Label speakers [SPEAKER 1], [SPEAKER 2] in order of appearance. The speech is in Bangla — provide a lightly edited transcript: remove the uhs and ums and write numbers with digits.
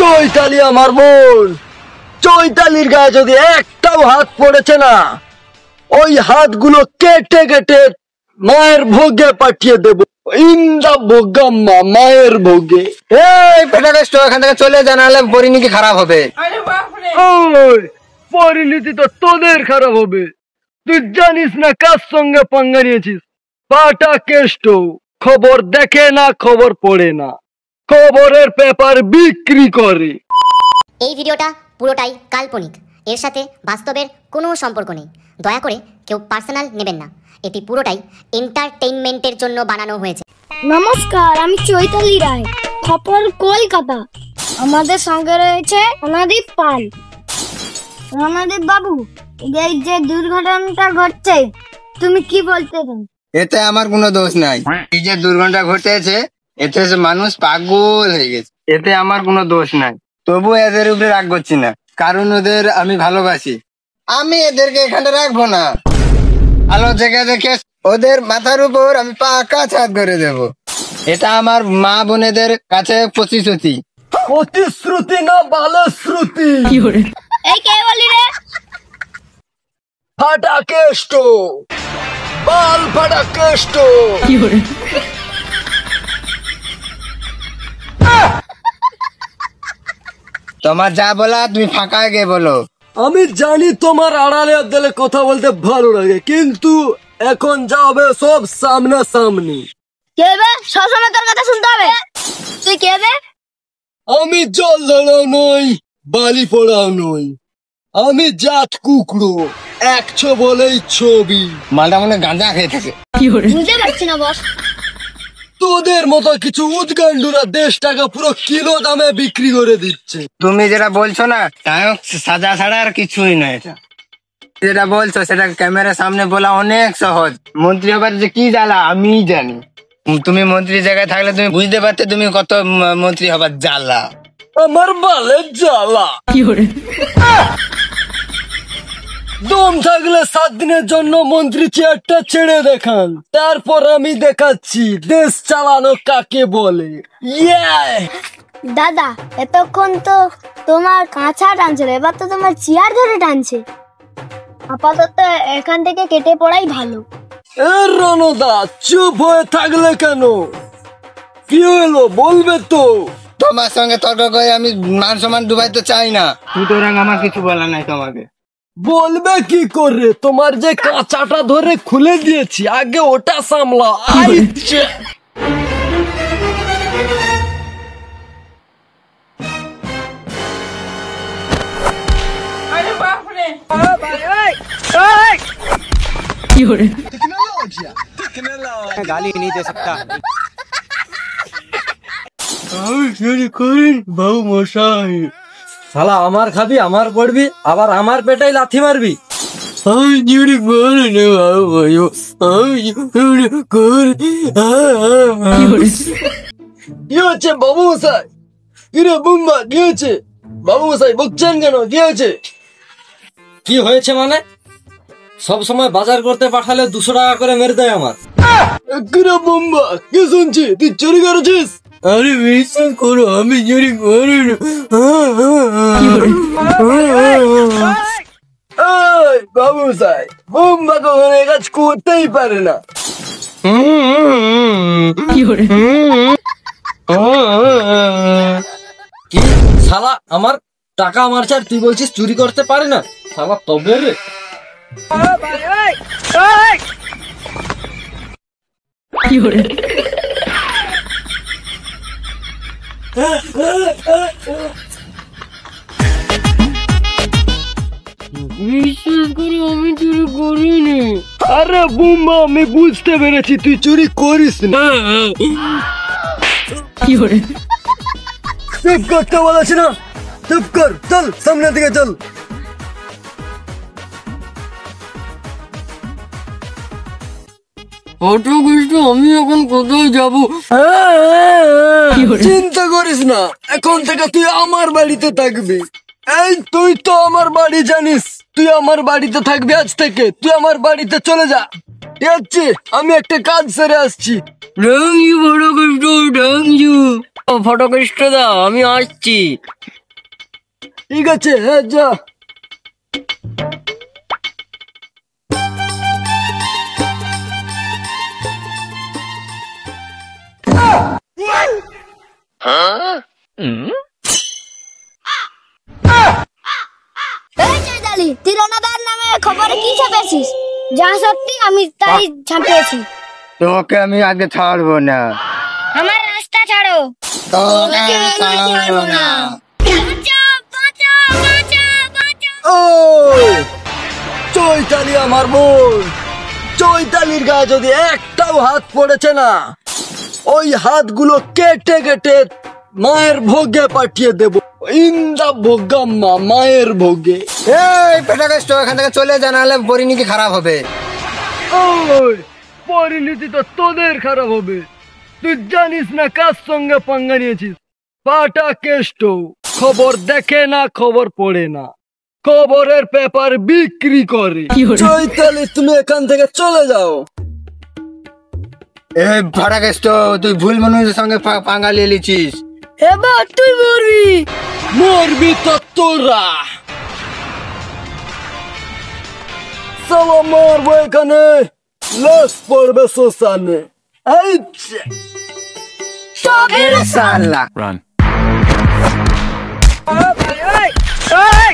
[SPEAKER 1] চৈতালি আমার বোন, চৈতালির গায়ে যদি একটাও হাত পড়েছে না, ওই হাতগুলো কেটে কেটে মায়ের ভোগে পাঠিয়ে দেব। ইন্দা ভোগাম্মা, মায়ের ভোগে।
[SPEAKER 2] এই পেটাকেষ্ট এখান থেকে চলে যা, নাহলে পরিণতি খারাপ হবে।
[SPEAKER 1] ওই পরিণতি তো তোদের খারাপ হবে। তুই জানিস না কার সঙ্গে পাঙ্গা নিয়েছিস? পাটা কেষ্ট খবর দেখে না, খবর পড়ে না, খবরের পেপার বিক্রি করে।
[SPEAKER 3] এই ভিডিওটা পুরোটাই কাল্পনিক, এর সাথে বাস্তবের কোনো সম্পর্ক নেই। দয়া করে কেউ পার্সোনাল নেবেন না, এটি পুরোটাই এন্টারটেইনমেন্টের জন্য বানানো হয়েছে।
[SPEAKER 4] নমস্কার, আমি চৈতালি রায়, খবর কলকাতা। আমাদের সঙ্গে রয়েছে রণদীপ পাল। রণদীপ বাবু, এই যে দুর্ঘটনাটা ঘটছে, তুমি কি বলতে চাও?
[SPEAKER 2] এতে আমার কোনো দোষ নাই। এই যে দুর্ঘটনা ঘটেছে, এতে মানুষ পাগল হয়ে গেছে, এতে আমার কোনো দোষ নাই। তবু এদের উপরে রাগ করছি না, কারণ ওদের আমি ভালোবাসি। আমি এদেরকে এখানে রাখবো না, আলো জেগে দেখে ওদের মাথার উপর আমি পাকা ছাদ করে দেব। এটা আমার মা বোনেদের কাছে প্রতিশ্রুতি।
[SPEAKER 1] প্রতিশ্রুতি না, ভালো শ্রুতি।
[SPEAKER 4] এই কে বলি রে?
[SPEAKER 1] ফাটা কেষ্ট, বাল ফাটা কেষ্ট।
[SPEAKER 2] তোমার যা বলা তুমি ফাঁকায় গিয়ে বলো।
[SPEAKER 1] আমি জানি তোমার আড়ালে আদালে কথা বলতে ভালো লাগে, কিন্তু এখন যা হবে সব সামনা সামনি।
[SPEAKER 4] কে বে? সবসময় তোর কথা শুনতে হবে। তুই কে বে?
[SPEAKER 1] আমি জল ধরাও নই, বালি পড়াও নই, আমি জাত কুকড়ো, একশো বলেই ছবি।
[SPEAKER 2] মালটা মনে গাঁজা খেয়ে থাকে।
[SPEAKER 4] বুঝতে পারছি না বস।
[SPEAKER 1] তোদের মতো কিছু উদ্গান্ডুরা দেশ টাকা পুরো কিলো দামে বিক্রি করে দিচ্ছে।
[SPEAKER 2] তুমি যেটা বলছো না, নায়ক সাজা ছাড়া আর কিছুই নয়। এটা যেটা বলছো সেটা ক্যামেরার সামনে বলা অনেক সহজ। মন্ত্রী হবার যে কি জ্বালা আমি জানি। তুমি মন্ত্রী জায়গায় থাকলে তুমি বুঝতে পারতে তুমি কত মন্ত্রী হবার জ্বালা।
[SPEAKER 1] আমার বালের জ্বালা। দম থাকলে 7 দিনের জন্য মন্ত্রী চেয়ারটা ছেড়ে দেখান, তারপর আমি দেখাচ্ছি দেশ চালানো কাকে বলে।
[SPEAKER 4] দাদা, এতক্ষণ তো তোমার কাঁচা টানছিল, এবার তো তোমার চেয়ার ধরে টানছে। আপাতত এখান থেকে কেটে পড়াই ভালো।
[SPEAKER 1] রণদা, চুপ হয়ে থাকলে কেন? কি হলো বলবে তো?
[SPEAKER 2] তোমার সঙ্গে তর্ক করে আমি মান সম্মান ডুবাইতে চাই না, সুতরাং আমার কিছু বলা নাই তোমাকে।
[SPEAKER 1] বলবে কি করে? তোমার যে কাঁচাটা ধরে খুলে দিয়েছি, আগে ওটা সামলা। আইচ্ছে
[SPEAKER 2] গালি नहीं दे सकता।
[SPEAKER 1] বাবু মশাই, শালা আমার খাবি, আমার পড়বি, আবার আমার পেটাই লাথি মারবি। কি হচ্ছে বাবু মশাই? কিরে বুম্বা, কি হচ্ছে? বাবু মশাই বকছেন কেন? কি হয়েছে? কি হয়েছে মানে? সব সময় বাজার করতে পাঠালে 200 টাকা করে মেরে দেয় আমার। কিরে বুম্বা, কি শুনছি? তুই চুরি করেছিস? আরে বিশ্বাস করো, আমি চুরি করিনি। বাবু মশাই, বুম্বা কখনো এই কাজ করতেই পারে না। কি শালা আমার টাকা মারছে আর তুই বলছিস চুরি করতে পারে না? শালা তবে রে। বিশ্বাস করি আমি চুরি করিনি। আরে বুম্বা, আমি বুঝতে পেরেছি তুই চুরি করিস না। চুপ করতে বলেছি না? চুপ কর, চল সামনের দিকে চল। আমি এখন কোথায় যাবো? চিন্তা করিস না, এখন থেকে তুই আমার বাড়িতে থাকবি। এই তুই তো আমার বাড়ি জানিস, তুই আমার বাড়িতে থাকবি আজ থেকে। তুই আমার বাড়িতে চলে যা, ঠিক আছে? আমি একটা কাজ সেরে আসছি। ফটো কষ্ট দাও, আমি আসছি। ঠিক আছে, হ্যাঁ যা।
[SPEAKER 4] এই চৈতালি, তুই রণদার নামে খবরে কি ছাপেছিস? যা সত্যি আমি তাই ছাপিয়েছি।
[SPEAKER 2] তোকে আমি আগে ছাড়বো না।
[SPEAKER 4] আমার রাস্তা ছাড়ো।
[SPEAKER 2] তোকে আমি ছাড়বো না।
[SPEAKER 4] বাঁচাও, বাঁচাও, বাঁচাও, বাঁচাও।
[SPEAKER 1] ওই চৈতালি আমার বোন, চৈতালির গায়ে যদি একটাও হাত পড়েছে না, ওই হাতগুলো কেটে কেটে মায়ের ভোগে পাঠিয়ে দেব। ইন্দা ভোগাম্মা, মায়ের ভোগে।
[SPEAKER 2] এই পেটাকেষ্ট, এখান থেকে চলে যা, নাহলে পরিণতি খারাপ হবে।
[SPEAKER 1] ওই পরিণতি তো তোদের খারাপ হবে। তুই জানিস না কার সঙ্গে পাঙ্গা নিয়েছিস? পাটা কেষ্ট খবর দেখে না, খবর পড়ে না, খবরের পেপার বিক্রি করে। চৈতালি তুমি এখান থেকে চলে যাও।
[SPEAKER 2] এই পেটাকেষ্ট, তুই ভুল মানুষের সঙ্গে পাঙ্গা নিয়ে লিছিস।
[SPEAKER 4] এবার তুই মরবি।
[SPEAKER 1] মরবি তো তোরা। সবা মারবো এখানে, লাশ পড়বে শ্মশানে। এই যে,
[SPEAKER 2] তোকে সালা।
[SPEAKER 5] Run.
[SPEAKER 1] এই!